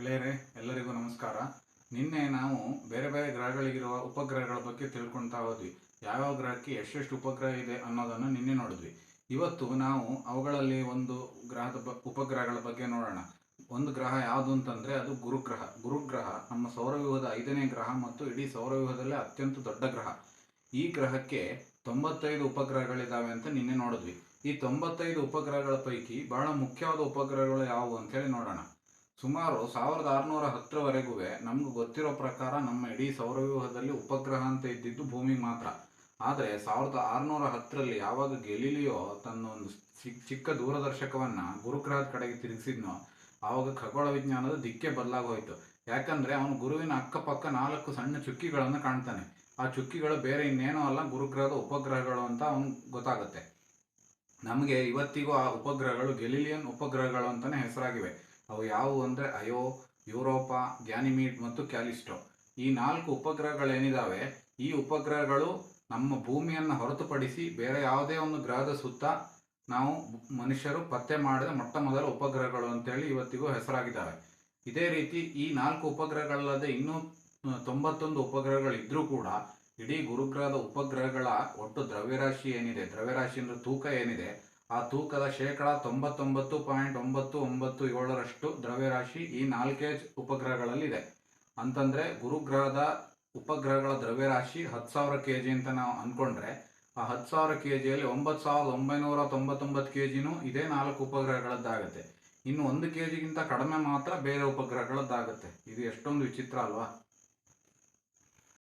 ಗೆಳೆಯರೇ, ಎಲ್ಲರಿಗೂ ನಮಸ್ಕಾರ. ನಿನ್ನೆ ನಾವು ಬೇರೆ ಬೇರೆ ಗ್ರಹಗಳಿಗಿರುವ ಉಪಗ್ರಹಗಳ ಬಗ್ಗೆ ತಿಳ್ಕೊಳ್ತಾ ಹೋದ್ವಿ. ಯಾವ್ಯಾವ ಗ್ರಹಕ್ಕೆ ಎಷ್ಟೆಷ್ಟು ಉಪಗ್ರಹ ಇದೆ ಅನ್ನೋದನ್ನು ನಿನ್ನೆ ನೋಡಿದ್ವಿ. ಇವತ್ತು ನಾವು ಅವುಗಳಲ್ಲಿ ಒಂದು ಉಪಗ್ರಹಗಳ ಬಗ್ಗೆ ನೋಡೋಣ. ಒಂದು ಗ್ರಹ ಯಾವುದು ಅಂತಂದರೆ ಅದು ಗುರುಗ್ರಹ. ಗುರುಗ್ರಹ ನಮ್ಮ ಸೌರವ್ಯೂಹದ 5ನೇ ಗ್ರಹ ಮತ್ತು ಇಡೀ ಸೌರವ್ಯೂಹದಲ್ಲೇ ಅತ್ಯಂತ ದೊಡ್ಡ ಗ್ರಹ. ಈ ಗ್ರಹಕ್ಕೆ 95 ಉಪಗ್ರಹಗಳಿದ್ದಾವೆ ಅಂತ ನಿನ್ನೆ ನೋಡಿದ್ವಿ. ಈ 95 ಉಪಗ್ರಹಗಳ ಪೈಕಿ ಬಹಳ ಮುಖ್ಯವಾದ ಉಪಗ್ರಹಗಳು ಯಾವುವು ಅಂತೇಳಿ ನೋಡೋಣ. ಸುಮಾರು 1610ರವರೆಗೂ ನಮ್ಗೆ ಗೊತ್ತಿರೋ ಪ್ರಕಾರ ನಮ್ಮ ಇಡೀ ಸೌರವ್ಯೂಹದಲ್ಲಿ ಉಪಗ್ರಹ ಅಂತ ಇದ್ದಿದ್ದು ಭೂಮಿ ಮಾತ್ರ. ಆದರೆ 1610ರಲ್ಲಿ ಯಾವಾಗ ಗೆಲಿಲಿಯೋ ತನ್ನ ಒಂದು ಚಿಕ್ಕ ದೂರದರ್ಶಕವನ್ನು ಗುರುಗ್ರಹದ ಕಡೆಗೆ ತಿರುಗಿಸಿದ್ನೋ ಆವಾಗ ಖಗೋಳ ವಿಜ್ಞಾನದ ದಿಕ್ಕೆ ಬದಲಾಗೋಯ್ತು. ಯಾಕಂದರೆ ಅವನು ಗುರುವಿನ ಅಕ್ಕಪಕ್ಕ 4 ಸಣ್ಣ ಚುಕ್ಕಿಗಳನ್ನು ಕಾಣ್ತಾನೆ. ಆ ಚುಕ್ಕಿಗಳು ಬೇರೆ ಇನ್ನೇನೋ ಅಲ್ಲ, ಗುರುಗ್ರಹದ ಉಪಗ್ರಹಗಳು ಅಂತ ಅವನಿಗೆ ಗೊತ್ತಾಗುತ್ತೆ. ನಮಗೆ ಇವತ್ತಿಗೂ ಆ ಉಪಗ್ರಹಗಳು ಗೆಲಿಲಿಯನ್ ಉಪಗ್ರಹಗಳು ಅಂತಲೇ ಹೆಸರಾಗಿವೆ. ಅವು ಯಾವುವು ಅಂದರೆ ಅಯೋ, ಯುರೋಪಾ, ಗ್ಯಾನಿಮೀಡ್ ಮತ್ತು ಕ್ಯಾಲಿಸ್ಟೋ. ಈ 4 ಉಪಗ್ರಹಗಳೇನಿದ್ದಾವೆ, ಈ ಉಪಗ್ರಹಗಳು ನಮ್ಮ ಭೂಮಿಯನ್ನು ಹೊರತುಪಡಿಸಿ ಬೇರೆ ಯಾವುದೇ ಒಂದು ಗ್ರಹದ ಸುತ್ತ ನಾವು ಮನುಷ್ಯರು ಪತ್ತೆ ಮಾಡಿದ ಮೊಟ್ಟ ಮೊದಲ ಉಪಗ್ರಹಗಳು ಅಂತೇಳಿ ಇವತ್ತಿಗೂ ಹೆಸರಾಗಿದ್ದಾವೆ. ಇದೇ ರೀತಿ ಈ 4 ಉಪಗ್ರಹಗಳಲ್ಲದೆ ಇನ್ನೂ 91 ಉಪಗ್ರಹಗಳಿದ್ರೂ ಕೂಡ ಇಡೀ ಗುರುಗ್ರಹದ ಉಪಗ್ರಹಗಳ ಒಟ್ಟು ದ್ರವ್ಯರಾಶಿ ಏನಿದೆ, ದ್ರವ್ಯರಾಶಿ ಅಂದರೆ ತೂಕ ಏನಿದೆ, ಆ ತೂಕದ 99.997% ದ್ರವ್ಯರಾಶಿ ಈ 4 ಉಪಗ್ರಹಗಳಲ್ಲಿದೆ. ಅಂತಂದರೆ ಗುರುಗ್ರಹದ ಉಪಗ್ರಹಗಳ ದ್ರವ್ಯರಾಶಿ 10,000 kg ಅಂತ ನಾವು ಅಂದ್ಕೊಂಡ್ರೆ, ಆ 10,000 kgಯಲ್ಲಿ 9,999 kgನೂ ಇದೇ 4 ಉಪಗ್ರಹಗಳದ್ದಾಗುತ್ತೆ. ಇನ್ನು 1 kgಗಿಂತ ಕಡಿಮೆ ಮಾತ್ರ ಬೇರೆ ಉಪಗ್ರಹಗಳದ್ದಾಗುತ್ತೆ. ಇದು ಎಷ್ಟೊಂದು ವಿಚಿತ್ರ ಅಲ್ವಾ?